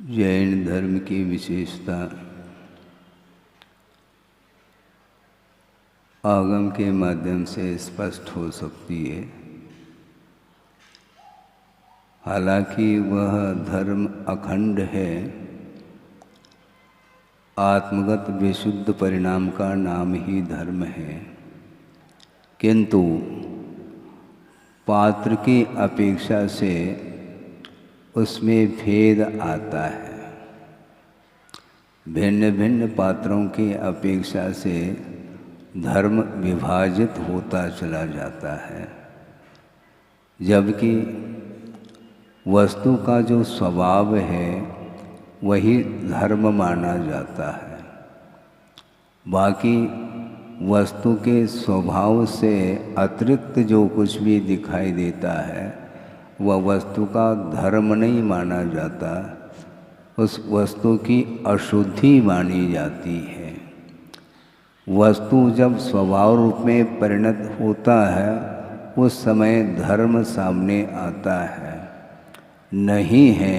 जैन धर्म की विशेषता आगम के माध्यम से स्पष्ट हो सकती है। हालांकि वह धर्म अखंड है, आत्मगत विशुद्ध परिणाम का नाम ही धर्म है, किंतु पात्र की अपेक्षा से उसमें भेद आता है। भिन्न भिन्न पात्रों की अपेक्षा से धर्म विभाजित होता चला जाता है, जबकि वस्तु का जो स्वभाव है वही धर्म माना जाता है। बाकी वस्तु के स्वभाव से अतिरिक्त जो कुछ भी दिखाई देता है वह वस्तु का धर्म नहीं माना जाता, उस वस्तु की अशुद्धि मानी जाती है। वस्तु जब स्वभाव रूप में परिणत होता है उस समय धर्म सामने आता है। नहीं है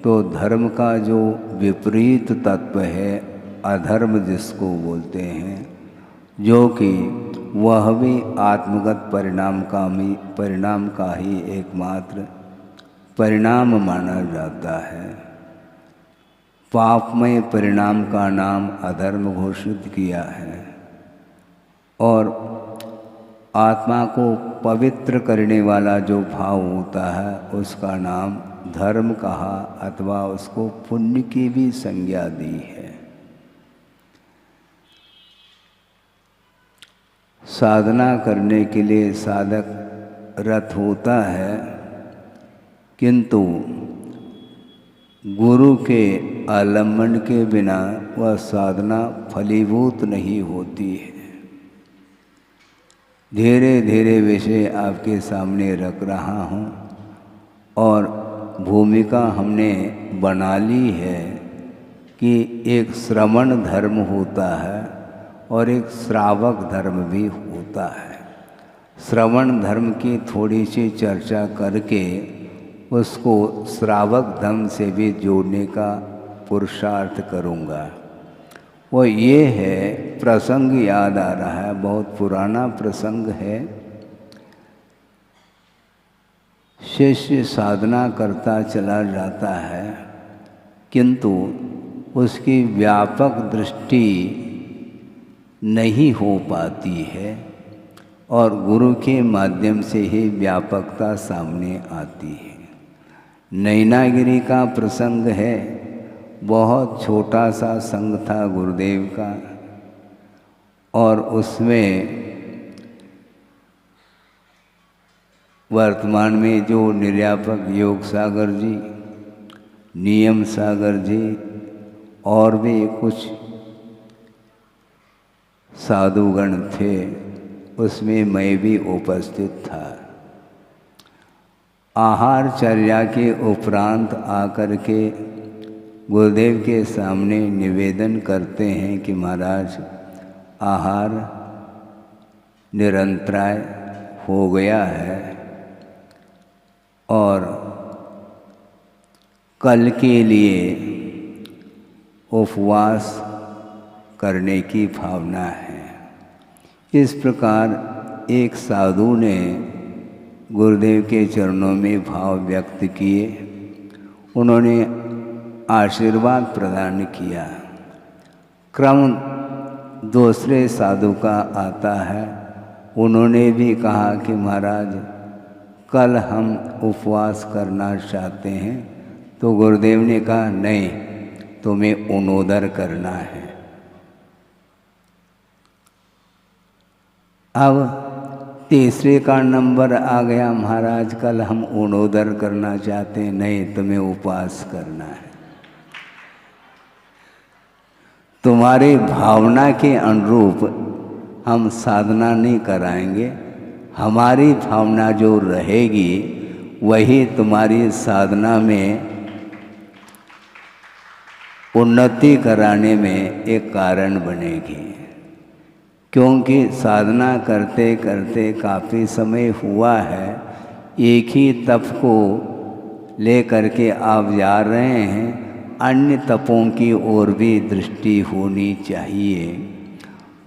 तो धर्म का जो विपरीत तत्व है, अधर्म जिसको बोलते हैं, जो कि वह भी आत्मगत परिणाम का ही एकमात्र परिणाम माना जाता है। पापमय परिणाम का नाम अधर्म घोषित किया है और आत्मा को पवित्र करने वाला जो भाव होता है उसका नाम धर्म कहा अथवा उसको पुण्य की भी संज्ञा दी है। साधना करने के लिए साधक रत होता है, किंतु गुरु के आलम्बन के बिना वह साधना फलीभूत नहीं होती है। धीरे धीरे विषय आपके सामने रख रहा हूँ और भूमिका हमने बना ली है कि एक श्रवण धर्म होता है और एक श्रावक धर्म भी होता है। श्रवण धर्म की थोड़ी सी चर्चा करके उसको श्रावक धर्म से भी जोड़ने का पुरुषार्थ करूँगा। वो ये है, प्रसंग याद आ रहा है, बहुत पुराना प्रसंग है। शिष्य साधना करता चला जाता है, किंतु उसकी व्यापक दृष्टि नहीं हो पाती है और गुरु के माध्यम से ही व्यापकता सामने आती है। नैनागिरी का प्रसंग है, बहुत छोटा सा संघ था गुरुदेव का और उसमें वर्तमान में जो निर्यापक योग सागर जी, नियम सागर जी और भी कुछ साधुगण थे, उसमें मैं भी उपस्थित था। आहारचर्या के उपरांत आकर के गुरुदेव के सामने निवेदन करते हैं कि महाराज आहार निरंतराय हो गया है और कल के लिए उपवास करने की भावना है। इस प्रकार एक साधु ने गुरुदेव के चरणों में भाव व्यक्त किए। उन्होंने आशीर्वाद प्रदान किया। क्रम दूसरे साधु का आता है, उन्होंने भी कहा कि महाराज कल हम उपवास करना चाहते हैं। तो गुरुदेव ने कहा नहीं, तुम्हें उनोदर करना है। अब तीसरे का नंबर आ गया, महाराज कल हम उनोदर करना चाहते हैं, नहीं तुम्हें उपवास करना है। तुम्हारी भावना के अनुरूप हम साधना नहीं कराएंगे, हमारी भावना जो रहेगी वही तुम्हारी साधना में उन्नति कराने में एक कारण बनेगी। क्योंकि साधना करते करते काफ़ी समय हुआ है, एक ही तप को ले करके आप जा रहे हैं अन्य तपों की ओर भी दृष्टि होनी चाहिए।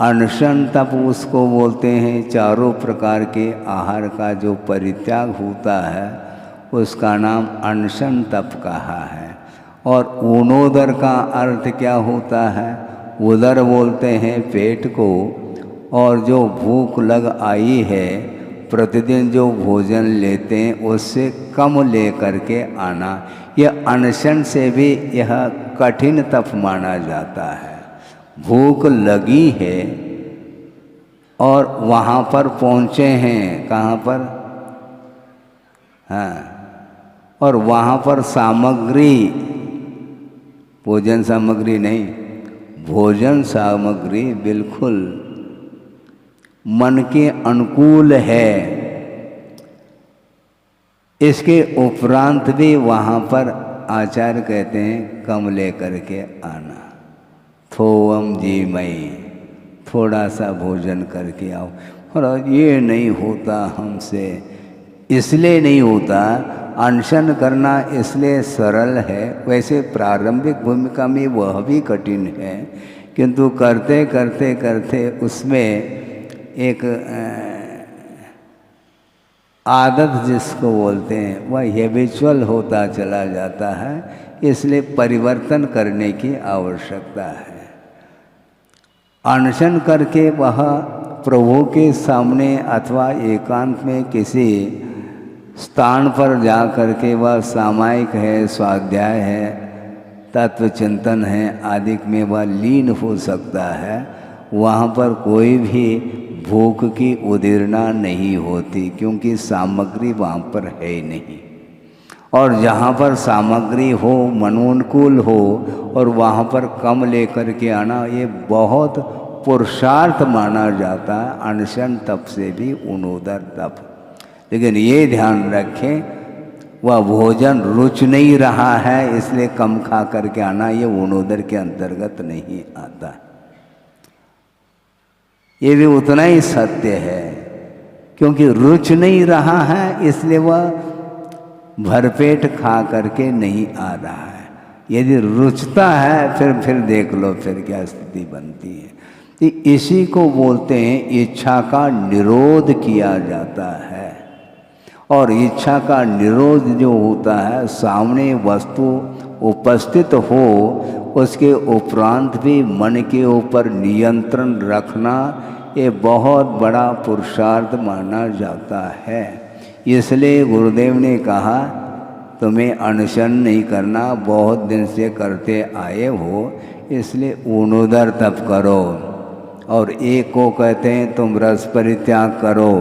अनशन तप उसको बोलते हैं, चारों प्रकार के आहार का जो परित्याग होता है उसका नाम अनशन तप कहा है। और ऊनोदर का अर्थ क्या होता है? उदर बोलते हैं पेट को, और जो भूख लग आई है प्रतिदिन जो भोजन लेते हैं उससे कम ले करके आना, यह अनशन से भी यह कठिन तप माना जाता है। भूख लगी है और वहाँ पर पहुँचे हैं, कहाँ पर? हाँ, और वहाँ पर सामग्री, भोजन सामग्री नहीं, भोजन सामग्री बिल्कुल मन के अनुकूल है। इसके उपरांत भी वहाँ पर आचार्य कहते हैं कम ले करके आना। थोवम जी मई, थोड़ा सा भोजन करके आओ। और ये नहीं होता हमसे, इसलिए नहीं होता, अनशन करना इसलिए सरल है। वैसे प्रारंभिक भूमिका में वह भी कठिन है, किंतु करते करते करते उसमें एक आदत जिसको बोलते हैं वह हैबिचुअल होता चला जाता है, इसलिए परिवर्तन करने की आवश्यकता है। अनशन करके वह प्रभु के सामने अथवा एकांत में किसी स्थान पर जा कर के वह सामायिक है, स्वाध्याय है, तत्व चिंतन है आदि में वह लीन हो सकता है। वहाँ पर कोई भी भूख की उदीरना नहीं होती, क्योंकि सामग्री वहाँ पर है ही नहीं। और जहाँ पर सामग्री हो, मनोनुकूल हो, और वहाँ पर कम लेकर के आना, ये बहुत पुरुषार्थ माना जाता है, अनशन तप से भी ऊनोदर तप। लेकिन ये ध्यान रखें, वह भोजन रुच नहीं रहा है इसलिए कम खा करके आना, ये ऊनोदर के अंतर्गत नहीं आता। ये भी उतना ही सत्य है, क्योंकि रुच नहीं रहा है इसलिए वह भरपेट खा करके नहीं आ रहा है। यदि रुचता है फिर देख लो फिर क्या स्थिति बनती है। तो इसी को बोलते हैं इच्छा का निरोध किया जाता है। और इच्छा का निरोध जो होता है, सामने वस्तु उपस्थित हो उसके उपरांत भी मन के ऊपर नियंत्रण रखना, ये बहुत बड़ा पुरुषार्थ माना जाता है। इसलिए गुरुदेव ने कहा तुम्हें अनशन नहीं करना, बहुत दिन से करते आए हो, इसलिए ऊनोदर तप करो। और एक को कहते हैं तुम रस परित्याग करो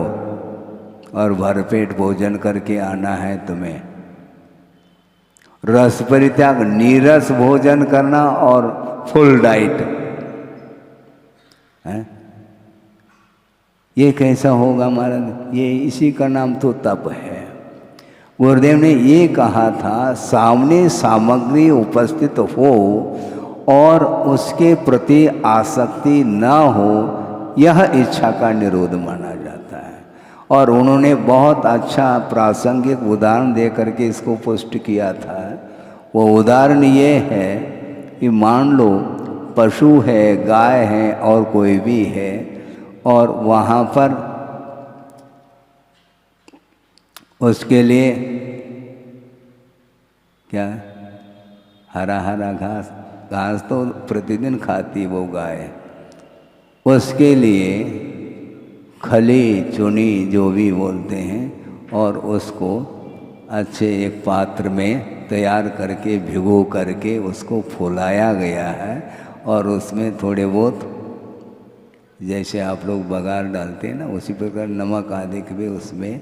और भरपेट भोजन करके आना है तुम्हें। रस परित्याग, नीरस भोजन करना और फुल डाइट है, ये कैसा होगा महाराज? ये इसी का नाम तो तप है। गुरुदेव ने ये कहा था सामने सामग्री उपस्थित हो और उसके प्रति आसक्ति न हो, यह इच्छा का निरोध माना जाता है। और उन्होंने बहुत अच्छा प्रासंगिक उदाहरण दे करके इसको पुष्ट किया था। वो उदाहरण ये है कि मान लो पशु है, गाय है और कोई भी है, और वहाँ पर उसके लिए क्या हरा हरा घास, घास तो प्रतिदिन खाती वो गाय, उसके लिए खली चुनी जो भी बोलते हैं, और उसको अच्छे एक पात्र में तैयार करके भिगो करके उसको फुलाया गया है। और उसमें थोड़े बहुत जैसे आप लोग बघार डालते हैं ना, उसी प्रकार नमक आदि भी उसमें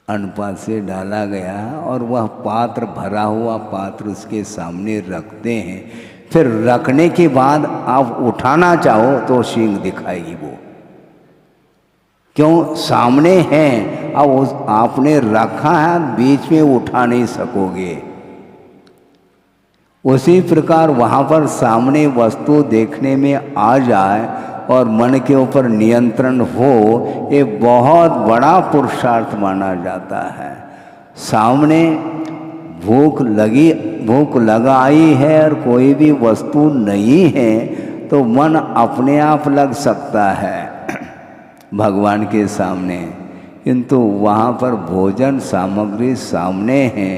अनुपात से डाला गया है। और वह पात्र, भरा हुआ पात्र उसके सामने रखते हैं। फिर रखने के बाद आप उठाना चाहो तो सींग दिखाएगी वो, क्यों? सामने है। अब उस आपने रखा है, बीच में उठा नहीं सकोगे। उसी प्रकार वहाँ पर सामने वस्तु देखने में आ जाए और मन के ऊपर नियंत्रण हो, ये बहुत बड़ा पुरुषार्थ माना जाता है। सामने भूख लगाई है और कोई भी वस्तु नहीं है तो मन अपने आप लग सकता है भगवान के सामने, किंतु वहाँ पर भोजन सामग्री सामने है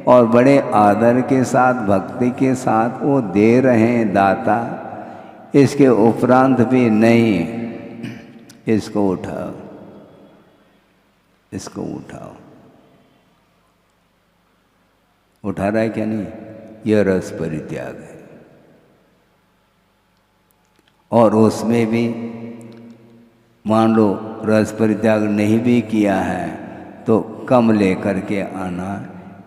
और बड़े आदर के साथ भक्ति के साथ वो दे रहे हैं दाता, इसके उपरांत भी नहीं, इसको उठाओ, इसको उठाओ। उठा रहा है क्या नहीं? यह रस परित्याग है। और उसमें भी मान लो रस परित्याग नहीं भी किया है तो कम लेकर के आना,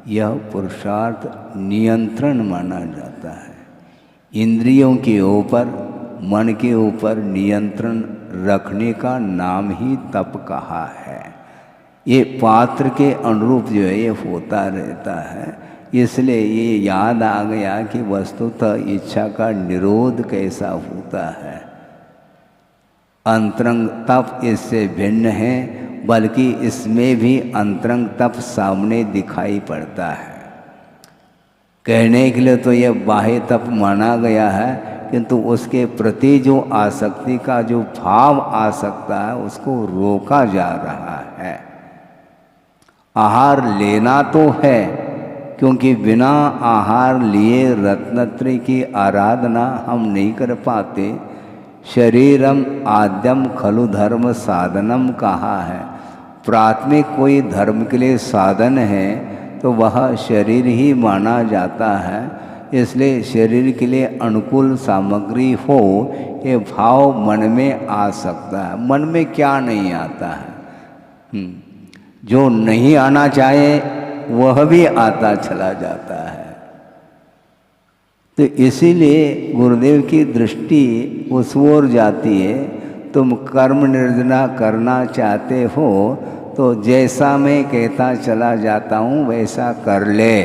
यह पुरुषार्थ नियंत्रण माना जाता है। इंद्रियों के ऊपर, मन के ऊपर नियंत्रण रखने का नाम ही तप कहा है। ये पात्र के अनुरूप जो है ये होता रहता है, इसलिए ये याद आ गया कि वस्तुतः इच्छा का निरोध कैसा होता है। अंतरंग तप इससे भिन्न है, बल्कि इसमें भी अंतरंग तप सामने दिखाई पड़ता है। कहने के लिए तो यह बाह्य तप माना गया है, किंतु उसके प्रति जो आसक्ति का जो भाव आ सकता है उसको रोका जा रहा है। आहार लेना तो है, क्योंकि बिना आहार लिए रत्नत्रय की आराधना हम नहीं कर पाते। शरीरम आद्यम खलु धर्म साधनम कहा है। प्राथमिक कोई धर्म के लिए साधन है तो वह शरीर ही माना जाता है। इसलिए शरीर के लिए अनुकूल सामग्री हो, ये भाव मन में आ सकता है। मन में क्या नहीं आता है? जो नहीं आना चाहे वह भी आता चला जाता है। तो इसीलिए गुरुदेव की दृष्टि उस ओर जाती है। तुम कर्म निर्जना करना चाहते हो तो जैसा मैं कहता चला जाता हूँ वैसा कर ले,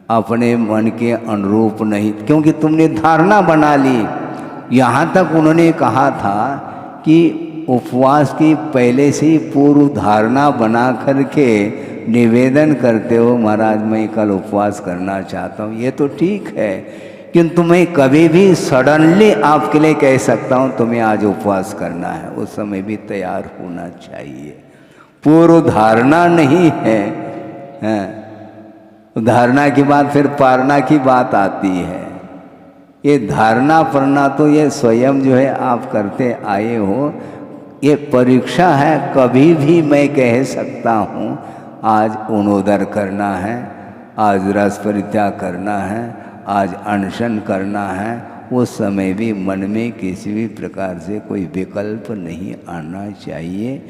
अपने मन के अनुरूप नहीं, क्योंकि तुमने धारणा बना ली। यहाँ तक उन्होंने कहा था कि उपवास की पहले से ही पूर्व धारणा बना करके निवेदन करते हो, महाराज मैं कल उपवास करना चाहता हूँ, ये तो ठीक है, किंतु मैं कभी भी सडनली आपके लिए कह सकता हूँ तुम्हें आज उपवास करना है, उस समय भी तैयार होना चाहिए। पूर्व धारणा नहीं है, धारणा की बात फिर पारणा की बात आती है। ये धारणा पढ़ना तो ये स्वयं जो है आप करते आए हो, ये परीक्षा है। कभी भी मैं कह सकता हूँ आज उनोदर करना है, आज रस परित्याग करना है, आज अनशन करना है, उस समय भी मन में किसी भी प्रकार से कोई विकल्प नहीं आना चाहिए।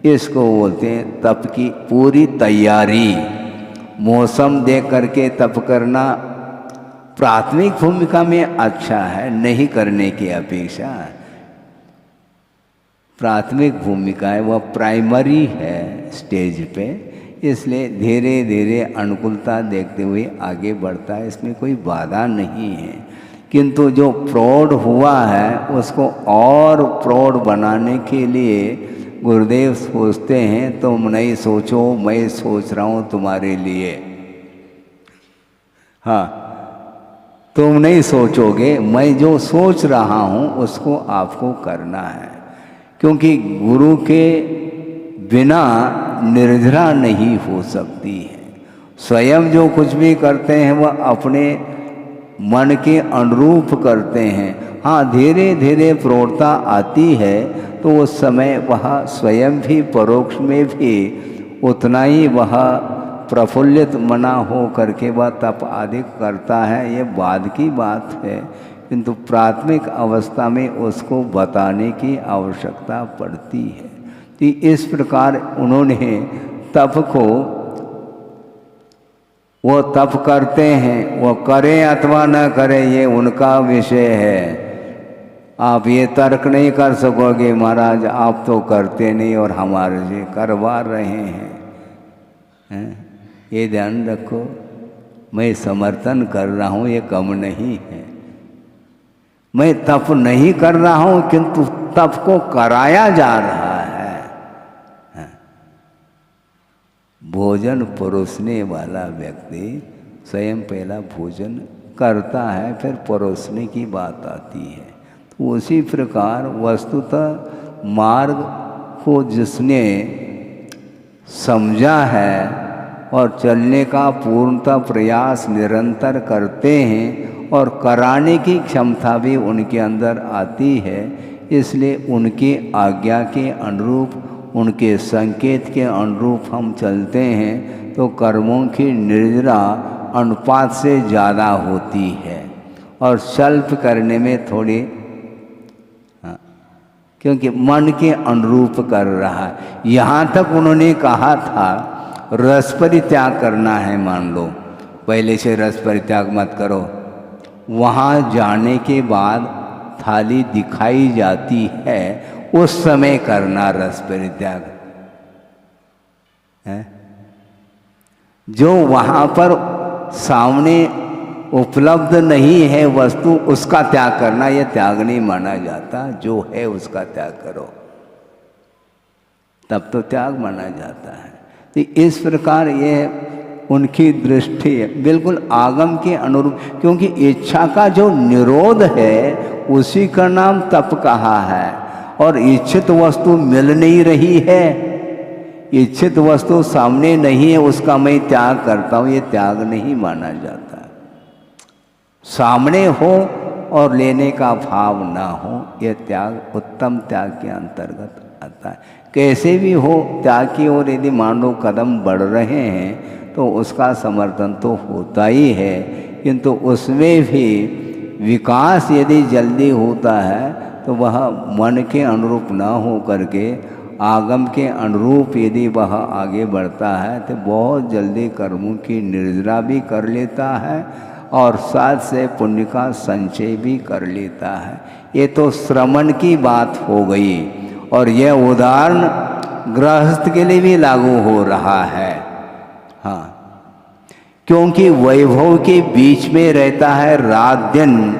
इसको बोलते हैं तप की पूरी तैयारी। मौसम देख करके तप करना प्राथमिक भूमिका में अच्छा है, नहीं करने की अपेक्षा। प्राथमिक भूमिका है वह प्राइमरी है स्टेज पे, इसलिए धीरे धीरे अनुकूलता देखते हुए आगे बढ़ता है, इसमें कोई बाधा नहीं है। किंतु जो प्रौढ़ हुआ है उसको और प्रौढ़ बनाने के लिए गुरुदेव सोचते हैं तुम नहीं सोचो, मैं सोच रहा हूँ तुम्हारे लिए। हाँ, तुम नहीं सोचोगे, मैं जो सोच रहा हूँ उसको आपको करना है, क्योंकि गुरु के बिना निर्जरा नहीं हो सकती है। स्वयं जो कुछ भी करते हैं वह अपने मन के अनुरूप करते हैं। हाँ, धीरे धीरे प्रौढ़ता आती है तो उस समय वह स्वयं भी परोक्ष में भी उतना ही वह प्रफुल्लित मना हो करके वह तप आदि करता है, ये बाद की बात है। किंतु प्राथमिक अवस्था में उसको बताने की आवश्यकता पड़ती है। तो इस प्रकार उन्होंने तप को, वो तप करते हैं, वो करें अथवा न करें ये उनका विषय है। आप ये तर्क नहीं कर सकोगे महाराज आप तो करते नहीं और हमारे से करवा रहे हैं। ये ध्यान रखो, मैं समर्थन कर रहा हूँ ये कम नहीं है। मैं तप नहीं कर रहा हूँ किंतु तप को कराया जा रहा है। भोजन परोसने वाला व्यक्ति स्वयं पहला भोजन करता है, फिर परोसने की बात आती है। तो उसी प्रकार वस्तुतः मार्ग को जिसने समझा है और चलने का पूर्णतः प्रयास निरंतर करते हैं और कराने की क्षमता भी उनके अंदर आती है, इसलिए उनकी आज्ञा के अनुरूप, उनके संकेत के अनुरूप हम चलते हैं तो कर्मों की निर्जरा अनुपात से ज़्यादा होती है और स्वल्प करने में थोड़ी, क्योंकि मन के अनुरूप कर रहा है। यहाँ तक उन्होंने कहा था रस परित्याग करना है, मान लो पहले से रस परित्याग मत करो, वहाँ जाने के बाद थाली दिखाई जाती है उस समय करना रस परित्याग है। जो वहाँ पर सामने उपलब्ध नहीं है वस्तु, उसका त्याग करना यह त्याग नहीं माना जाता। जो है उसका त्याग करो, तब तो त्याग माना जाता है। तो इस प्रकार यह उनकी दृष्टि है बिल्कुल आगम के अनुरूप, क्योंकि इच्छा का जो निरोध है उसी का नाम तप कहा है। और इच्छित वस्तु मिल नहीं रही है, इच्छित वस्तु सामने नहीं है, उसका मैं त्याग करता हूँ, ये त्याग नहीं माना जाता। सामने हो और लेने का भाव ना हो, यह त्याग उत्तम त्याग के अंतर्गत आता है। कैसे भी हो त्याग की ओर यदि मान लो कदम बढ़ रहे हैं तो उसका समर्थन तो होता ही है, किंतु उसमें भी विकास यदि जल्दी होता है तो वह मन के अनुरूप ना हो करके आगम के अनुरूप यदि वह आगे बढ़ता है तो बहुत जल्दी कर्मों की निर्जरा भी कर लेता है और साथ से पुण्य का संचय भी कर लेता है। ये तो श्रवण की बात हो गई और यह उदाहरण गृहस्थ के लिए भी लागू हो रहा है। हाँ, क्योंकि वैभव के बीच में रहता है रात दिन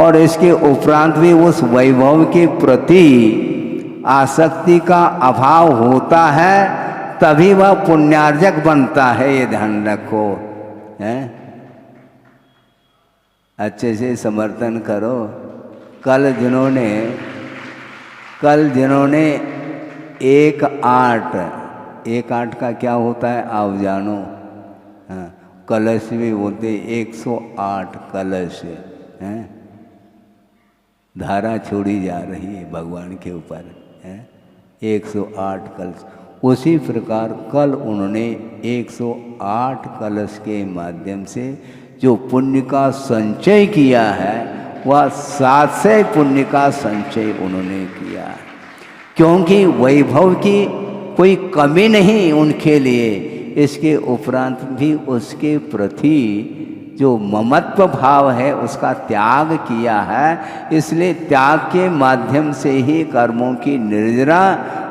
और इसके उपरांत भी उस वैभव के प्रति आसक्ति का अभाव होता है, तभी वह पुण्यार्जक बनता है। ये ध्यान रखो, हैं? अच्छे से समर्थन करो। कल जिन्होंने 1-8 का क्या होता है आप जानो? हाँ, कलश भी बोलते 108 कलश हैं, धारा छोड़ी जा रही है भगवान के ऊपर है, 108 कलश। उसी प्रकार कल उन्होंने 108 कलश के माध्यम से जो पुण्य का संचय किया है वह 700 पुण्य का संचय उन्होंने किया है। क्योंकि वैभव की कोई कमी नहीं उनके लिए, इसके उपरांत भी उसके प्रति जो ममत्व भाव है उसका त्याग किया है। इसलिए त्याग के माध्यम से ही कर्मों की निर्जरा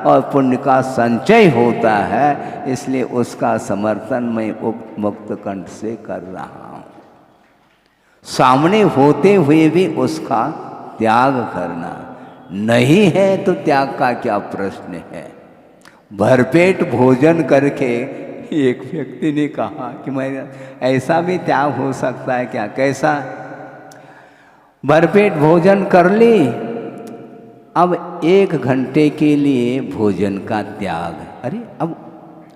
और पुण्य का संचय होता है। इसलिए उसका समर्थन मैं उपमुक्त कंठ से कर रहा हूँ। सामने होते हुए भी उसका त्याग करना नहीं है तो त्याग का क्या प्रश्न है। भरपेट भोजन करके एक व्यक्ति ने कहा कि मैं ऐसा भी त्याग हो सकता है क्या? कैसा? भरपेट भोजन कर ली, अब 1 घंटे के लिए भोजन का त्याग। अरे अब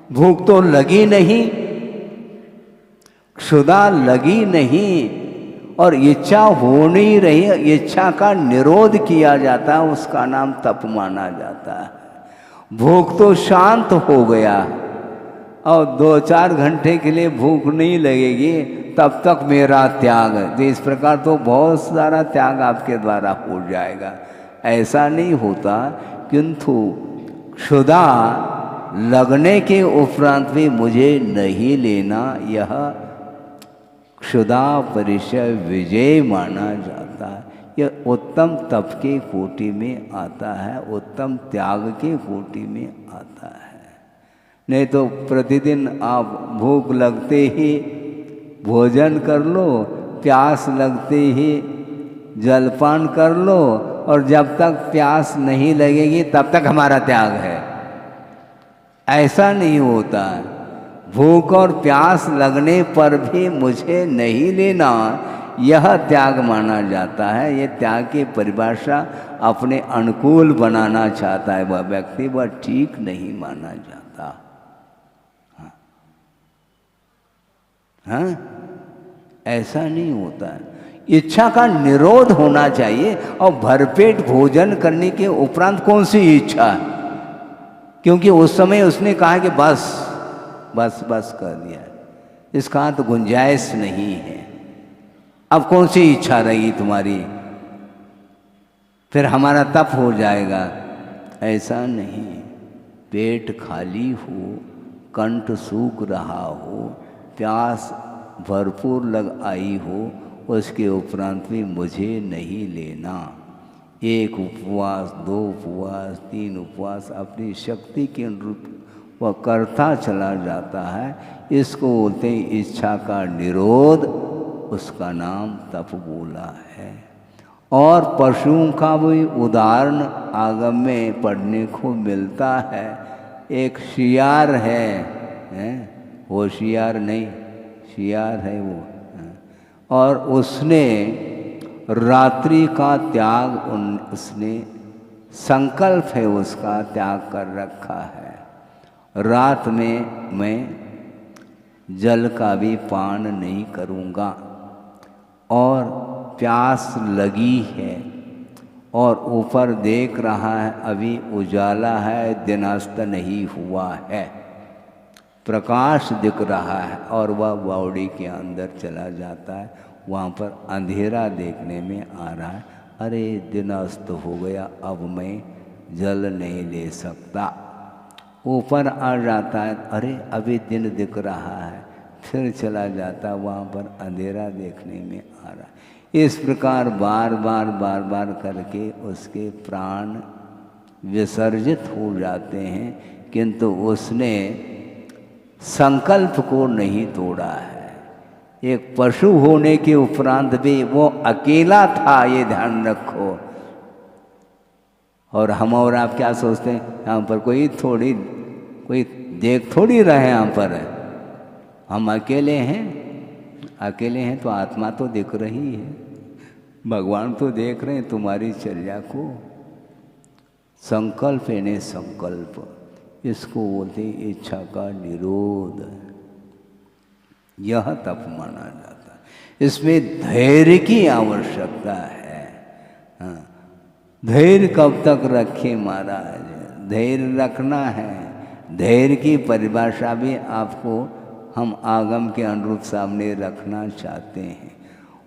भूख तो लगी नहीं, क्षुधा लगी नहीं और इच्छा हो नहीं रही, इच्छा का निरोध किया जाता है, उसका नाम तप माना जाता है। भूख तो शांत हो गया और 2-4 घंटे के लिए भूख नहीं लगेगी, तब तक मेरा त्याग। तो इस प्रकार तो बहुत सारा त्याग आपके द्वारा हो जाएगा। ऐसा नहीं होता, किंतु क्षुधा लगने के उपरांत भी मुझे नहीं लेना, यह क्षुधा परिचय विजय माना जाता है। यह उत्तम तप के कोटि में आता है, उत्तम त्याग के कोटि में आता है। नहीं तो प्रतिदिन आप भूख लगते ही भोजन कर लो, प्यास लगते ही जलपान कर लो और जब तक प्यास नहीं लगेगी तब तक हमारा त्याग है, ऐसा नहीं होता। भूख और प्यास लगने पर भी मुझे नहीं लेना, यह त्याग माना जाता है। ये त्याग की परिभाषा अपने अनुकूल बनाना चाहता है वह व्यक्ति, वह ठीक नहीं माना जाता। हाँ, ऐसा नहीं होता है। इच्छा का निरोध होना चाहिए। और भरपेट भोजन करने के उपरांत कौन सी इच्छा है? क्योंकि उस समय उसने कहा कि बस बस बस कर दिया, इसका तो गुंजाइश नहीं है। अब कौन सी इच्छा रहेगी तुम्हारी? फिर हमारा तप हो जाएगा। ऐसा नहीं। पेट खाली हो, कंठ सूख रहा हो, प्यास भरपूर लग आई हो, उसके उपरांत भी मुझे नहीं लेना। एक उपवास, 2 उपवास, 3 उपवास अपनी शक्ति के अनुरूप वह करता चला जाता है। इसको बोलते हैं इच्छा का निरोध, उसका नाम तप बोला है। और पशुओं का भी उदाहरण आगम में पढ़ने को मिलता है। एक शियार है, होशियार नहीं, शियार है वो, और उसने रात्रि का त्याग उसने संकल्प है उसका त्याग कर रखा है। रात में मैं जल का भी पान नहीं करूँगा, और प्यास लगी है और ऊपर देख रहा है अभी उजाला है, दिनास्त नहीं हुआ है, प्रकाश दिख रहा है, और वह बावड़ी के अंदर चला जाता है। वहाँ पर अंधेरा देखने में आ रहा है, अरे दिन अस्त हो गया, अब मैं जल नहीं ले सकता। ऊपर आ जाता है, अरे अभी दिन दिख रहा है, फिर चला जाता, वहाँ पर अंधेरा देखने में आ रहा है। इस प्रकार बार बार करके उसके प्राण विसर्जित हो जाते हैं, किंतु उसने संकल्प को नहीं तोड़ा है। एक पशु होने के उपरांत भी वो अकेला था, ये ध्यान रखो। और हम और आप क्या सोचते हैं, यहाँ पर कोई देख थोड़ी रहे, यहाँ पर हम अकेले हैं तो आत्मा तो दिख रही है, भगवान तो देख रहे हैं तुम्हारी चर्या को। संकल्प यानी संकल्प, इसको बोलते इच्छा का निरोध, यह तप माना जाता है। इसमें धैर्य की आवश्यकता है। हाँ, धैर्य कब तक रखे महाराज? धैर्य रखना है। धैर्य की परिभाषा भी आपको हम आगम के अनुरूप सामने रखना चाहते हैं।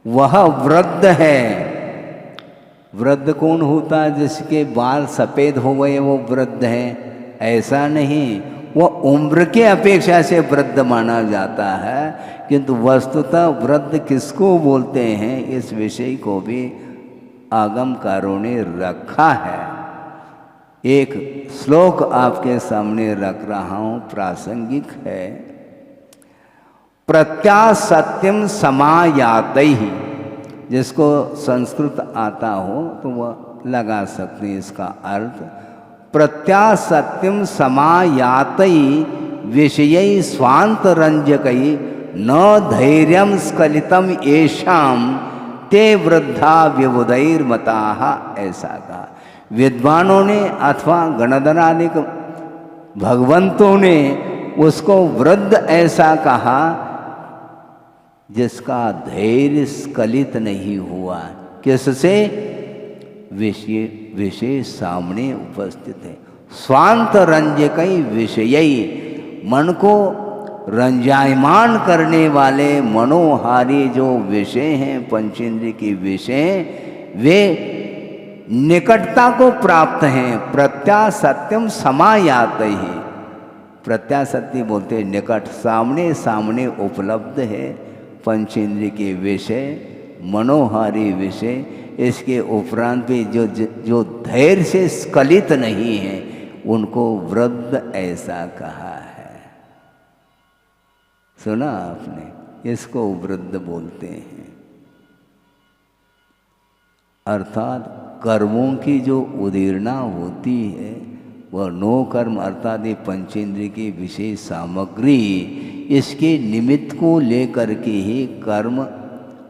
वह वृद्ध है। वृद्ध कौन होता है? जिसके बाल सफ़ेद हो गए वो वृद्ध है, ऐसा नहीं। वो उम्र के अपेक्षा से वृद्ध माना जाता है, किंतु वस्तुतः वृद्ध किसको बोलते हैं, इस विषय को भी आगमकारों ने रखा है। एक श्लोक आपके सामने रख रहा हूँ, प्रासंगिक है। प्रत्यासत्यम समायातैहि, जिसको संस्कृत आता हो तो वह लगा सकते हैं इसका अर्थ। प्रत्यासत्यम समायातैहि विषयै स्वांतरंजकै न धैर्यम स्खलितम येषाम ते वृद्धा विबुधैर्मताः, ऐसा कहा। विद्वानों ने अथवा गणधरादिक भगवंतों ने उसको वृद्ध ऐसा कहा जिसका धैर्य स्खलित नहीं हुआ। किससे? विषय सामने उपस्थित है। स्वांत रंजकई विषयी, मन को रंजायमान करने वाले मनोहारी जो विषय हैं, पंचेंद्रिय के विषय, वे निकटता को प्राप्त हैं। प्रत्यासत्यम समायातैहि, प्रत्यासत्य बोलते हैं निकट, सामने सामने उपलब्ध है पंचेंद्रिय के विषय, मनोहारी विषय। इसके उपरांत भी जो धैर्य से स्खलित नहीं है, उनको वृद्ध ऐसा कहा है। सुना आपने? इसको वृद्ध बोलते हैं। अर्थात कर्मों की जो उदीर्णा होती है, वह 9 कर्म अर्थात ये पंचेंद्रिय की विशेष सामग्री इसके निमित्त को लेकर के ही कर्म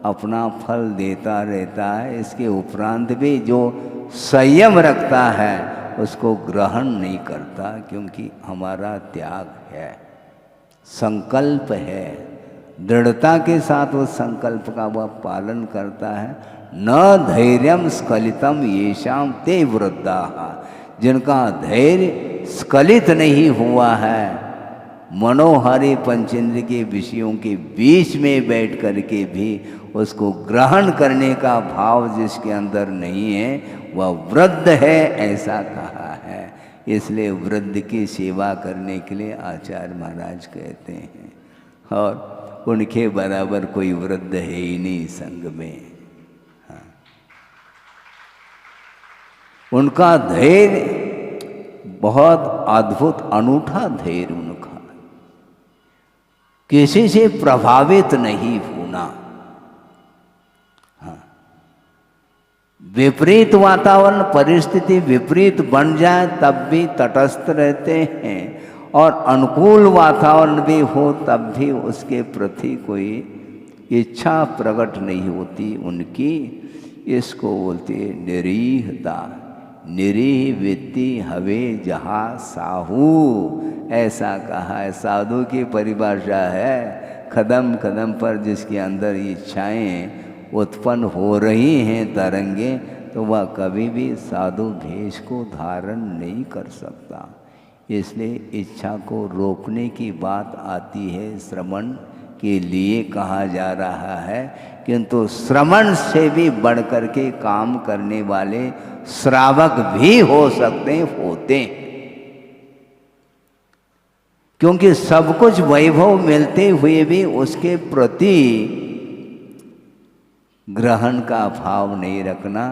अपना फल देता रहता है। इसके उपरांत भी जो संयम रखता है उसको ग्रहण नहीं करता, क्योंकि हमारा त्याग है, संकल्प है, दृढ़ता के साथ उस संकल्प का वह पालन करता है। न धैर्यम स्खलितम येषाम ते वृद्धाः, जिनका धैर्य स्खलित नहीं हुआ है, मनोहारी पंचेंद्र के विषयों के बीच में बैठ कर के भी उसको ग्रहण करने का भाव जिसके अंदर नहीं है वह वृद्ध है, ऐसा कहा है। इसलिए वृद्ध की सेवा करने के लिए आचार्य महाराज कहते हैं, और उनके बराबर कोई वृद्ध है ही नहीं संग में। हाँ। उनका धैर्य बहुत अद्भुत अनूठा धैर्य उनका, किसी से प्रभावित नहीं होना। हाँ। विपरीत वातावरण परिस्थिति विपरीत बन जाए तब भी तटस्थ रहते हैं, और अनुकूल वातावरण भी हो तब भी उसके प्रति कोई इच्छा प्रकट नहीं होती उनकी। इसको बोलते निरीहता। निरीह वित्ति हवे जहाँ साहू, ऐसा कहा है। साधु की परिभाषा है, कदम कदम पर जिसके अंदर इच्छाएं उत्पन्न हो रही हैं तरंगे, तो वह कभी भी साधु भेष को धारण नहीं कर सकता। इसलिए इच्छा को रोकने की बात आती है, श्रवण के लिए कहा जा रहा है, किंतु श्रवण से भी बढ़कर के काम करने वाले श्रावक भी हो सकते होते, क्योंकि सब कुछ वैभव मिलते हुए भी उसके प्रति ग्रहण का भाव नहीं रखना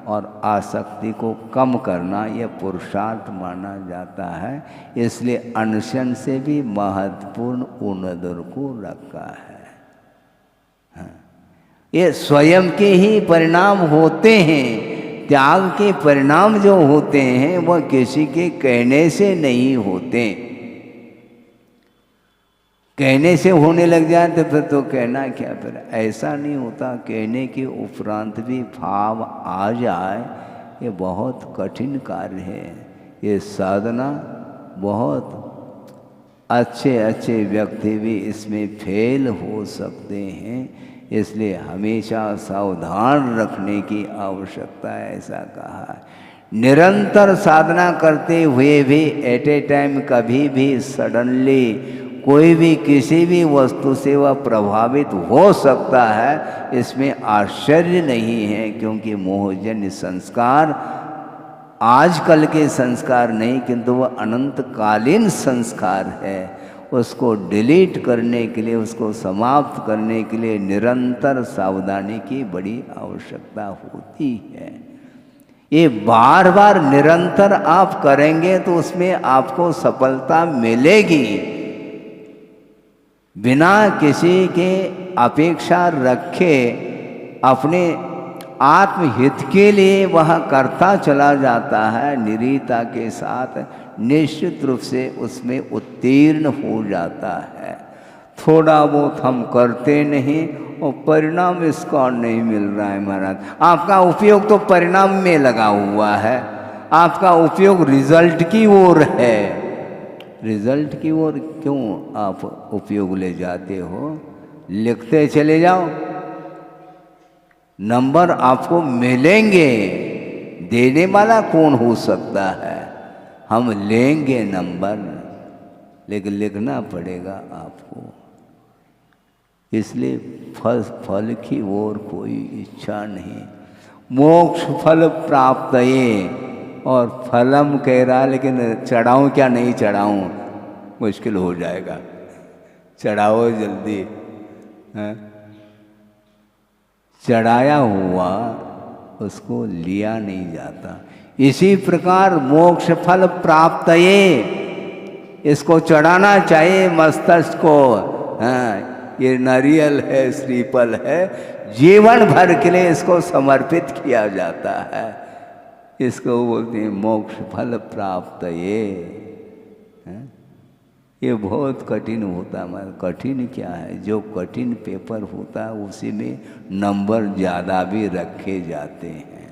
और आसक्ति को कम करना यह पुरुषार्थ माना जाता है। इसलिए अनशन से भी महत्वपूर्ण उन्नदर को रखा है। हाँ। ये स्वयं के ही परिणाम होते हैं। त्याग के परिणाम जो होते हैं वह किसी के कहने से नहीं होते। कहने से होने लग जाए तो फिर तो कहना क्या, फिर ऐसा नहीं होता। कहने के उपरांत भी भाव आ जाए, ये बहुत कठिन कार्य है। ये साधना बहुत अच्छे अच्छे व्यक्ति भी इसमें फेल हो सकते हैं, इसलिए हमेशा सावधान रखने की आवश्यकता है, ऐसा कहा है। निरंतर साधना करते हुए भी एट ए टाइम कभी भी सडनली कोई भी किसी भी वस्तु से वह प्रभावित हो सकता है, इसमें आश्चर्य नहीं है, क्योंकि मोहजन्य संस्कार आजकल के संस्कार नहीं, किंतु वह अनंतकालीन संस्कार है। उसको डिलीट करने के लिए, उसको समाप्त करने के लिए निरंतर सावधानी की बड़ी आवश्यकता होती है। ये बार बार निरंतर आप करेंगे तो उसमें आपको सफलता मिलेगी। बिना किसी के अपेक्षा रखे अपने आत्महित के लिए वह करता चला जाता है, निरीता के साथ निश्चित रूप से उसमें उत्तीर्ण हो जाता है। थोड़ा बहुत हम करते नहीं और परिणाम इसका नहीं मिल रहा है महाराज। आपका उपयोग तो परिणाम में लगा हुआ है, आपका उपयोग रिजल्ट की ओर है। रिजल्ट की ओर क्यों आप उपयोग ले जाते हो? लिखते चले जाओ, नंबर आपको मिलेंगे। देने वाला कौन हो सकता है? हम लेंगे नंबर, लेकिन लिखना पड़ेगा आपको। इसलिए फल की ओर कोई इच्छा नहीं। मोक्ष फल प्राप्त ये, और फलम कह रहा, लेकिन चढ़ाऊं क्या नहीं चढ़ाऊं, मुश्किल हो जाएगा। चढ़ाओ जल्दी। है? चढ़ाया हुआ उसको लिया नहीं जाता। इसी प्रकार मोक्ष फल प्राप्त ये, इसको चढ़ाना चाहिए मस्तक को। हाँ, ये नारियल है, श्रीफल है, जीवन भर के लिए इसको समर्पित किया जाता है। इसको बोलते हैं मोक्ष फल प्राप्त ये। ये बहुत कठिन होता है। कठिन क्या है, जो कठिन पेपर होता है उसी में नंबर ज़्यादा भी रखे जाते हैं।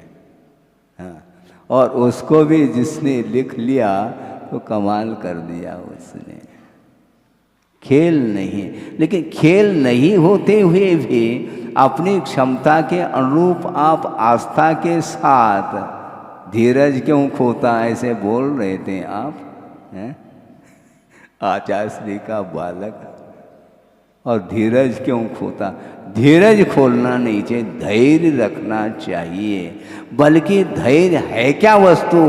हाँ, और उसको भी जिसने लिख लिया तो कमाल कर दिया उसने। खेल नहीं, लेकिन खेल नहीं होते हुए भी अपनी क्षमता के अनुरूप आप आस्था के साथ धीरज क्यों खोता, ऐसे बोल रहे थे आप, हैं? आचार्य श्री का बालक, और धीरज क्यों खोता? धीरज खोलना नहीं चाहिए, धैर्य रखना चाहिए। बल्कि धैर्य है क्या वस्तु?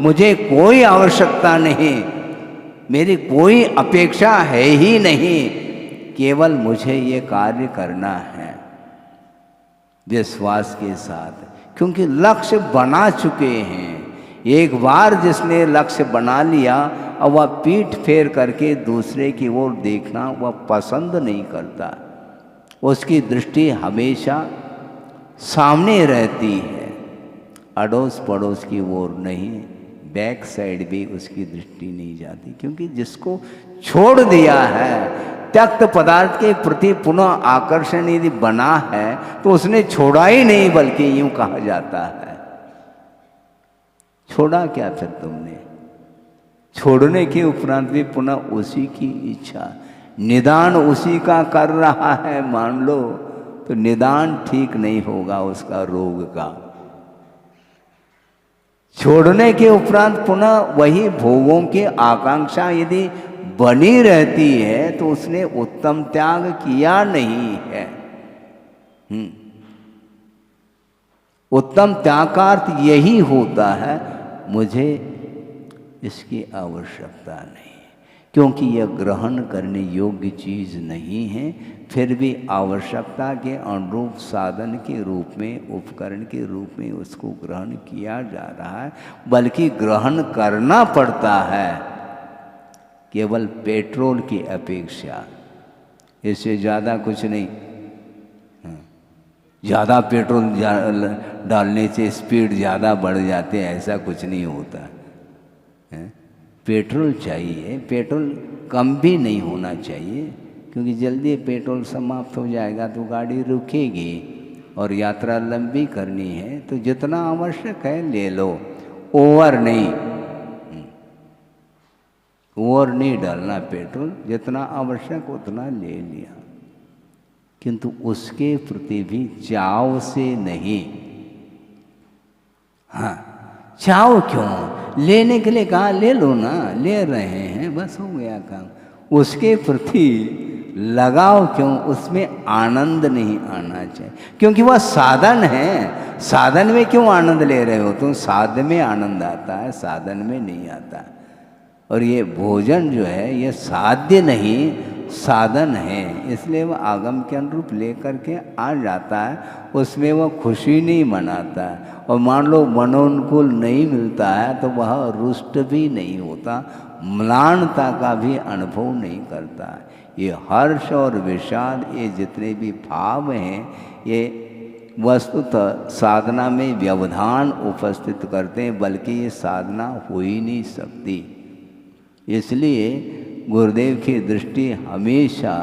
मुझे कोई आवश्यकता नहीं, मेरी कोई अपेक्षा है ही नहीं, केवल मुझे ये कार्य करना है विश्वास के साथ, क्योंकि लक्ष्य बना चुके हैं। एक बार जिसने लक्ष्य बना लिया और वह पीठ फेर करके दूसरे की ओर देखना वह पसंद नहीं करता। उसकी दृष्टि हमेशा सामने रहती है, अड़ोस पड़ोस की ओर नहीं, बैक साइड भी उसकी दृष्टि नहीं जाती। क्योंकि जिसको छोड़ दिया है, त्यक्त पदार्थ के प्रति पुनः आकर्षण यदि बना है तो उसने छोड़ा ही नहीं, बल्कि यूं कहा जाता है। छोड़ा क्या फिर तुमने? छोड़ने के उपरांत भी पुनः उसी की इच्छा, निदान उसी का कर रहा है मान लो, तो निदान ठीक नहीं होगा उसका रोग का। छोड़ने के उपरांत पुनः वही भोगों की आकांक्षा यदि बनी रहती है तो उसने उत्तम त्याग किया नहीं है। उत्तम त्याग का अर्थ यही होता है, मुझे इसकी आवश्यकता नहीं, क्योंकि यह ग्रहण करने योग्य चीज नहीं है। फिर भी आवश्यकता के अनुरूप साधन के रूप में, उपकरण के रूप में उसको ग्रहण किया जा रहा है, बल्कि ग्रहण करना पड़ता है केवल पेट्रोल की अपेक्षा, इससे ज़्यादा कुछ नहीं। ज़्यादा पेट्रोल डालने से स्पीड ज़्यादा बढ़ जाते हैं, ऐसा कुछ नहीं होता है। पेट्रोल चाहिए, पेट्रोल कम भी नहीं होना चाहिए, क्योंकि जल्दी पेट्रोल समाप्त हो जाएगा तो गाड़ी रुकेगी, और यात्रा लंबी करनी है तो जितना आवश्यक है ले लो, ओवर नहीं, ओवर नहीं डालना पेट्रोल, जितना आवश्यक उतना ले लिया, किंतु उसके प्रति भी चाव से नहीं। हाँ, चाव क्यों? लेने के लिए कहा ले लो ना, ले रहे हैं बस हो गया काम। उसके प्रति लगाव क्यों? उसमें आनंद नहीं आना चाहिए, क्योंकि वह साधन है। साधन में क्यों आनंद ले रहे हो तुम? साधन में आनंद आता है, साधन में नहीं आता। और ये भोजन जो है ये साध्य नहीं, साधन है, इसलिए वह आगम के अनुरूप लेकर के आ जाता है, उसमें वह खुशी नहीं मनाता है। और मान लो मनोनुकूल नहीं मिलता है तो वह रुष्ट भी नहीं होता, म्लानता का भी अनुभव नहीं करता है। ये हर्ष और विषाद, ये जितने भी भाव हैं, ये वस्तुतः साधना में व्यवधान उपस्थित करते हैं, बल्कि ये साधना हो ही नहीं सकती। इसलिए गुरुदेव की दृष्टि हमेशा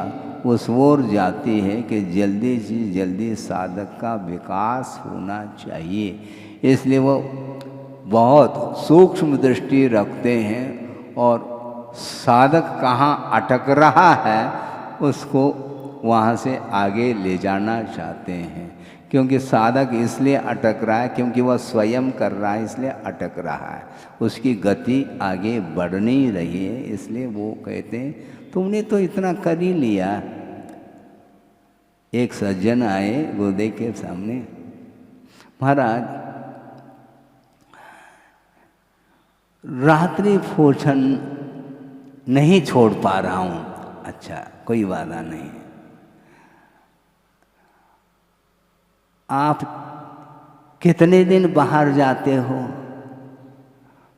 उस ओर जाती है कि जल्दी से जल्दी साधक का विकास होना चाहिए। इसलिए वो बहुत सूक्ष्म दृष्टि रखते हैं और साधक कहाँ अटक रहा है उसको वहाँ से आगे ले जाना चाहते हैं। क्योंकि साधक इसलिए अटक रहा है क्योंकि वह स्वयं कर रहा है, इसलिए अटक रहा है, उसकी गति आगे बढ़ नहीं रही है। इसलिए वो कहते हैं तुमने तो इतना कर ही लिया। एक सज्जन आए गुरुदेव के सामने, महाराज रात्रि भोजन नहीं छोड़ पा रहा हूँ। अच्छा, कोई वादा नहीं, आप कितने दिन बाहर जाते हो?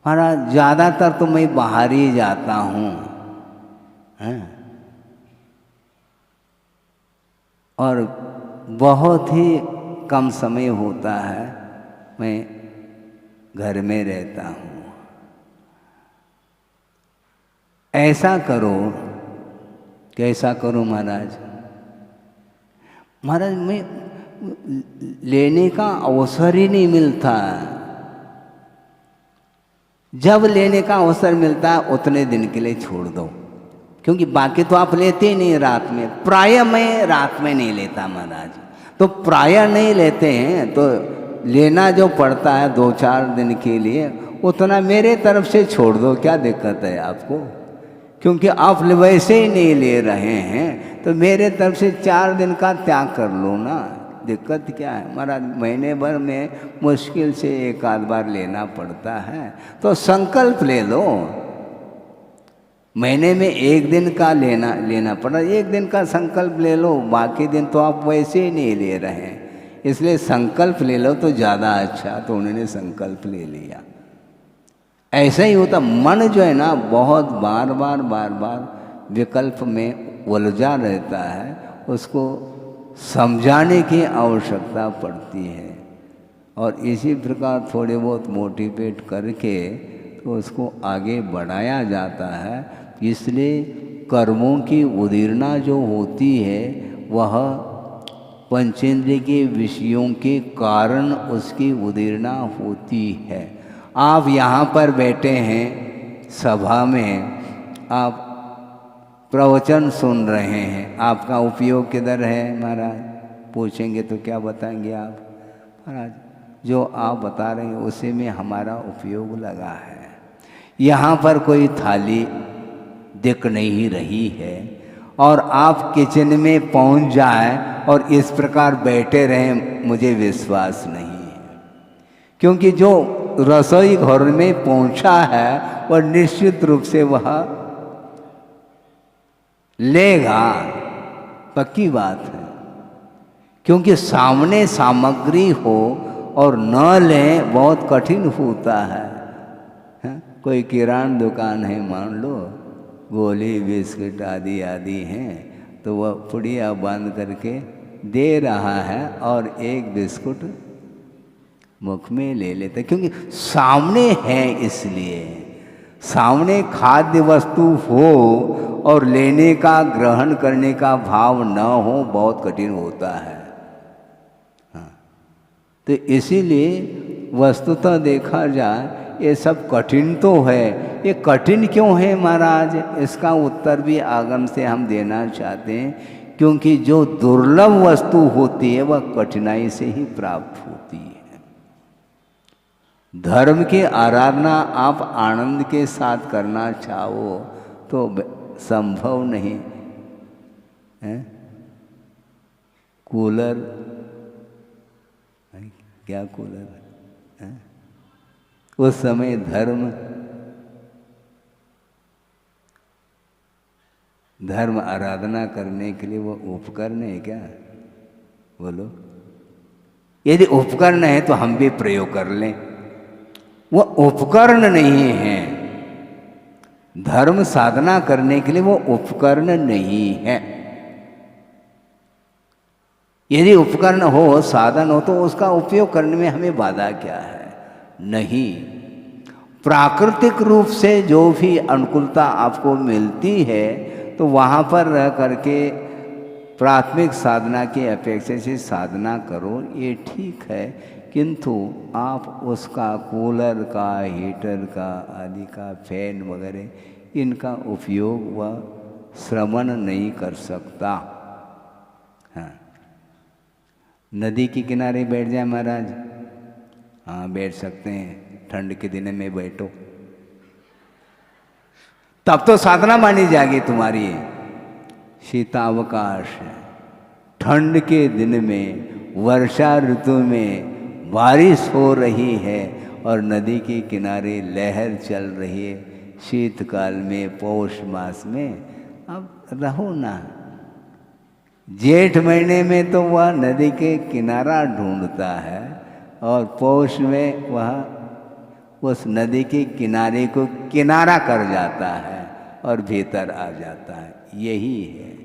महाराज ज़्यादातर तो मैं बाहर ही जाता हूँ, और बहुत ही कम समय होता है मैं घर में रहता हूँ। ऐसा करो। कैसा करो महाराज? महाराज मैं लेने का अवसर ही नहीं मिलता। जब लेने का अवसर मिलता है उतने दिन के लिए छोड़ दो, क्योंकि बाकी तो आप लेते ही नहीं रात में। प्रायः मैं रात में नहीं लेता महाराज, तो प्रायः नहीं लेते हैं तो लेना जो पड़ता है 2-4 दिन के लिए, उतना मेरे तरफ से छोड़ दो। क्या दिक्कत है आपको? क्योंकि आप वैसे ही नहीं ले रहे हैं तो मेरे तरफ से 4 दिन का त्याग कर लो ना। दिक्कत क्या है महाराज? महीने भर में मुश्किल से 1-आध बार लेना पड़ता है, तो संकल्प ले लो। महीने में 1 दिन का लेना पड़ा, 1 दिन का संकल्प ले लो। बाकी दिन तो आप वैसे ही नहीं ले रहे हैं, इसलिए संकल्प ले लो तो ज़्यादा अच्छा। तो उन्होंने संकल्प ले लिया। ऐसा ही होता, मन जो है ना बहुत बार बार विकल्प में उलझा रहता है, उसको समझाने की आवश्यकता पड़ती है। और इसी प्रकार थोड़े बहुत मोटिवेट करके तो उसको आगे बढ़ाया जाता है। इसलिए कर्मों की उदीरना जो होती है वह पंचेंद्रिय के विषयों के कारण उसकी उदीरना होती है। आप यहाँ पर बैठे हैं सभा में, आप प्रवचन सुन रहे हैं, आपका उपयोग किधर है महाराज? पूछेंगे तो क्या बताएंगे आप? महाराज जो आप बता रहे हैं उसी में हमारा उपयोग लगा है। यहाँ पर कोई थाली दिख नहीं रही है और आप किचन में पहुँच जाए और इस प्रकार बैठे रहें, मुझे विश्वास नहीं है। क्योंकि जो रसोई घर में पहुँचा है वह निश्चित रूप से वह लेगा, पक्की बात है। क्योंकि सामने सामग्री हो और न लें बहुत कठिन होता है। कोई किराना दुकान है मान लो, गोली बिस्किट आदि आदि हैं, तो वह पुड़िया बांध करके दे रहा है और एक बिस्कुट मुख में ले लेते, क्योंकि सामने है। इसलिए सामने खाद्य वस्तु हो और लेने का ग्रहण करने का भाव न हो, बहुत कठिन होता है। हाँ, तो इसीलिए वस्तुतः देखा जाए ये सब कठिन तो है। ये कठिन क्यों है महाराज? इसका उत्तर भी आगम से हम देना चाहते हैं। क्योंकि जो दुर्लभ वस्तु होती है वह कठिनाई से ही प्राप्त होती है। धर्म की आराधना आप आनंद के साथ करना चाहो तो संभव नहीं है। कूलर, क्या कूलर है? उस समय धर्म आराधना करने के लिए वो उपकरण है क्या? बोलो। यदि उपकरण है तो हम भी प्रयोग कर लें। वो उपकरण नहीं है। धर्म साधना करने के लिए वो उपकरण नहीं है। यदि उपकरण हो, साधन हो, तो उसका उपयोग करने में हमें बाधा क्या है? नहीं। प्राकृतिक रूप से जो भी अनुकूलता आपको मिलती है तो वहाँ पर रह करके प्राथमिक साधना की अपेक्षा से साधना करो, ये ठीक है। किंतु आप उसका कूलर का, हीटर का आदि का, फैन वगैरह इनका उपयोग वह श्रवण नहीं कर सकता। हाँ, नदी के किनारे बैठ जाए महाराज, हाँ बैठ सकते हैं। ठंड के दिन में बैठो तब तो साधना मानी जाएगी तुम्हारी। शीतावकाश है, ठंड के दिन में, वर्षा ऋतु में बारिश हो रही है और नदी के किनारे लहर चल रही है, शीतकाल में, पौष मास में, अब रहो ना। जेठ महीने में तो वह नदी के किनारा ढूंढता है और पौष में वह उस नदी के किनारे को किनारा कर जाता है और भीतर आ जाता है। यही है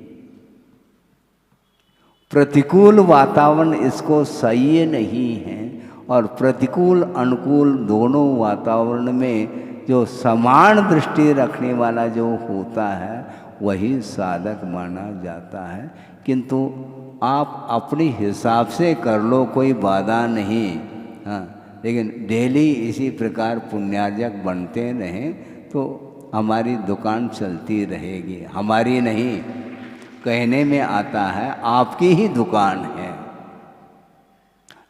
प्रतिकूल वातावरण, इसको सही नहीं है। और प्रतिकूल अनुकूल दोनों वातावरण में जो समान दृष्टि रखने वाला जो होता है वही साधक माना जाता है। किंतु आप अपने हिसाब से कर लो, कोई बाधा नहीं। हाँ, लेकिन डेली इसी प्रकार पुण्यार्जक बनते रहें तो हमारी दुकान चलती रहेगी। हमारी नहीं, कहने में आता है आपकी ही दुकान है।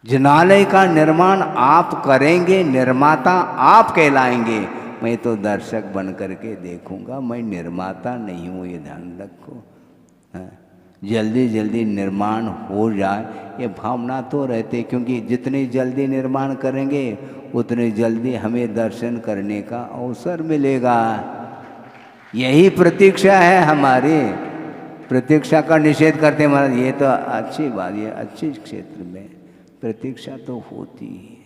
जिनालय का निर्माण आप करेंगे, निर्माता आप कहलाएंगे। मैं तो दर्शक बन करके देखूंगा, मैं निर्माता नहीं हूँ, ये ध्यान रखो। हाँ, जल्दी जल्दी निर्माण हो जाए ये भावना तो रहते, क्योंकि जितनी जल्दी निर्माण करेंगे उतने जल्दी हमें दर्शन करने का अवसर मिलेगा। यही प्रतीक्षा है हमारी। प्रतीक्षा का निषेध करते महाराज, ये तो अच्छी बात, ये अच्छे क्षेत्र में प्रतीक्षा तो होती है।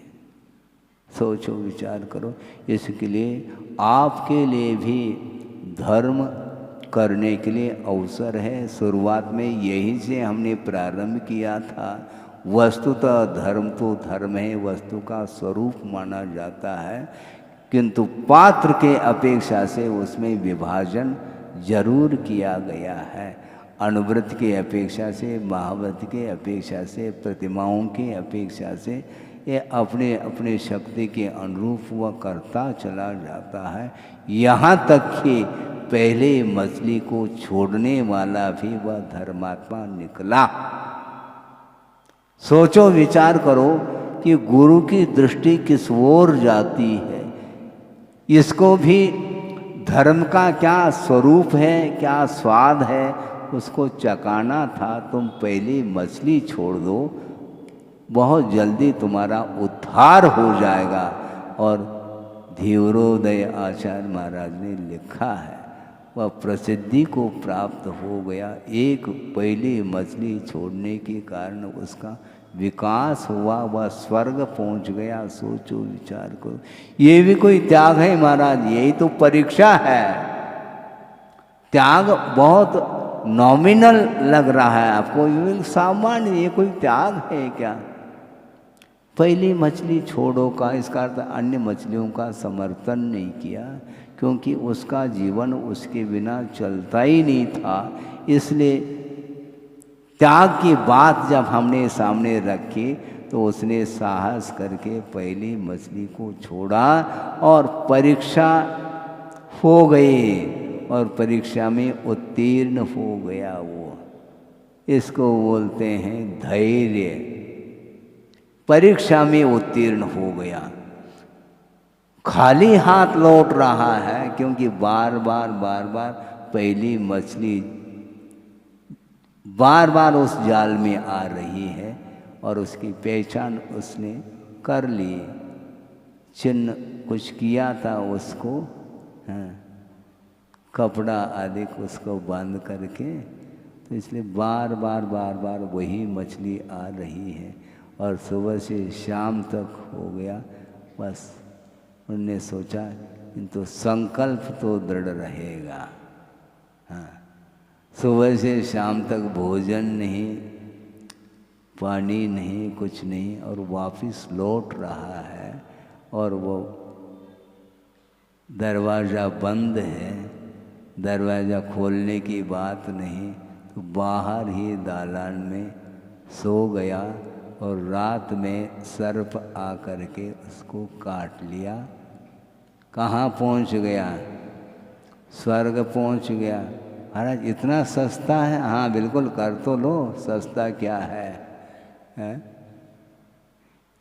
सोचो, विचार करो। इसके लिए आपके लिए भी धर्म करने के लिए अवसर है। शुरुआत में यही से हमने प्रारंभ किया था। वस्तुतः धर्म तो धर्म है, वस्तु का स्वरूप माना जाता है, किंतु पात्र के अपेक्षा से उसमें विभाजन जरूर किया गया है। अनुव्रत की अपेक्षा से, महाव्रत की अपेक्षा से, प्रतिमाओं की अपेक्षा से ये अपने अपने शक्ति के अनुरूप वह करता चला जाता है। यहाँ तक कि पहले मछली को छोड़ने वाला भी वह धर्मात्मा निकला। सोचो, विचार करो कि गुरु की दृष्टि किस ओर जाती है। इसको भी धर्म का क्या स्वरूप है, क्या स्वाद है, उसको चकाना था। तुम पहली मछली छोड़ दो, बहुत जल्दी तुम्हारा उद्धार हो जाएगा। और धीवरोदय आचार्य महाराज ने लिखा है, वह प्रसिद्धि को प्राप्त हो गया। एक पहली मछली छोड़ने के कारण उसका विकास हुआ, वह स्वर्ग पहुंच गया। सोचो, विचार करो, ये भी कोई त्याग है महाराज? यही तो परीक्षा है। त्याग बहुत नॉमिनल लग रहा है आपको, ये सामान्य, ये कोई त्याग है क्या? पहली मछली छोड़ो का इसका अर्थ अन्य मछलियों का समर्थन नहीं किया, क्योंकि उसका जीवन उसके बिना चलता ही नहीं था। इसलिए त्याग की बात जब हमने सामने रखी तो उसने साहस करके पहली मछली को छोड़ा और परीक्षा हो गई, और परीक्षा में उत्तीर्ण हो गया वो। इसको बोलते हैं धैर्य। परीक्षा में उत्तीर्ण हो गया, खाली हाथ लौट रहा है, क्योंकि बार बार पहली मछली बार बार उस जाल में आ रही है और उसकी पहचान उसने कर ली। चिन्ह कुछ किया था उसको, हाँ, कपड़ा आदि उसको बांध करके, तो इसलिए बार बार वही मछली आ रही है। और सुबह से शाम तक हो गया। बस उनने सोचा किंतु संकल्प तो दृढ़ रहेगा। हाँ, सुबह से शाम तक भोजन नहीं, पानी नहीं, कुछ नहीं, और वापस लौट रहा है। और वो दरवाज़ा बंद है, दरवाज़ा खोलने की बात नहीं, तो बाहर ही दालान में सो गया। और रात में सर्प आकर के उसको काट लिया। कहाँ पहुँच गया? स्वर्ग पहुँच गया। महाराज इतना सस्ता है? हाँ बिल्कुल, कर तो लो, सस्ता क्या है?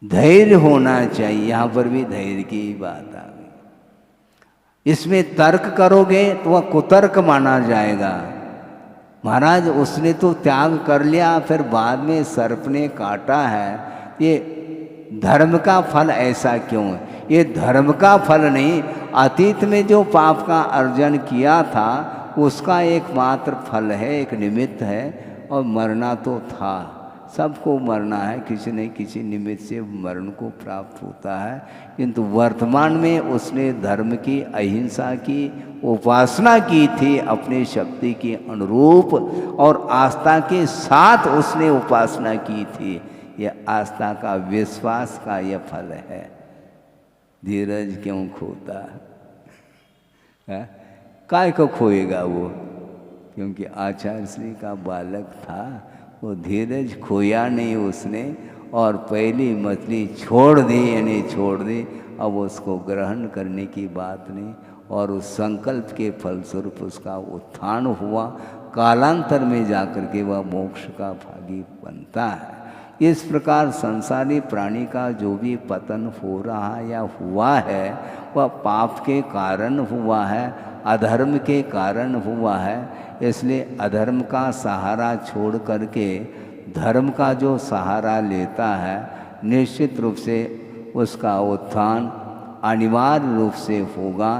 धैर्य होना चाहिए। यहाँ पर भी धैर्य की बात आ गई। इसमें तर्क करोगे तो वह कुतर्क माना जाएगा। महाराज उसने तो त्याग कर लिया, फिर बाद में सर्प ने काटा है, ये धर्म का फल ऐसा क्यों है? ये धर्म का फल नहीं, अतीत में जो पाप का अर्जन किया था उसका एकमात्र फल है, एक निमित्त है। और मरना तो था, सबको मरना है, किसी न किसी निमित्त से मरण को प्राप्त होता है। किंतु वर्तमान में उसने धर्म की, अहिंसा की उपासना की थी अपनी शक्ति के अनुरूप, और आस्था के साथ उसने उपासना की थी। यह आस्था का, विश्वास का यह फल है। धीरज क्यों खोता? है, काय को खोएगा वो? क्योंकि आचार्य श्री का बालक था, वो धीरज खोया नहीं उसने, और पहली मछली छोड़ दी, यानी छोड़ दी। अब उसको ग्रहण करने की बात नहीं, और उस संकल्प के फलस्वरूप उसका उत्थान हुआ। कालांतर में जाकर के वह मोक्ष का भागी बनता है। इस प्रकार संसारी प्राणी का जो भी पतन हो रहा या हुआ है, वह पाप के कारण हुआ है, अधर्म के कारण हुआ है। इसलिए अधर्म का सहारा छोड़ करके धर्म का जो सहारा लेता है, निश्चित रूप से उसका उत्थान अनिवार्य रूप से होगा।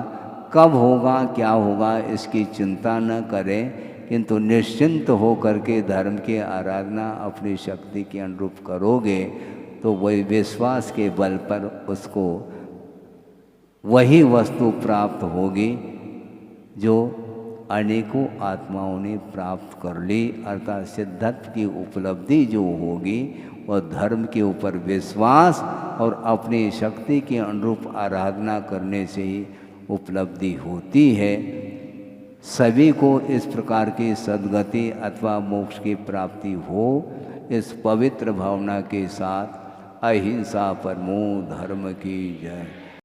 कब होगा, क्या होगा, इसकी चिंता न करें, किंतु निश्चिंत हो करके धर्म की आराधना अपनी शक्ति के अनुरूप करोगे तो वही विश्वास के बल पर उसको वही वस्तु प्राप्त होगी जो अनेकों आत्माओं ने प्राप्त कर ली। अर्थात सिद्धत्व की उपलब्धि जो होगी वह धर्म के ऊपर विश्वास और अपनी शक्ति के अनुरूप आराधना करने से ही उपलब्धि होती है। सभी को इस प्रकार की सद्गति अथवा मोक्ष की प्राप्ति हो, इस पवित्र भावना के साथ अहिंसा परमो धर्म की जय।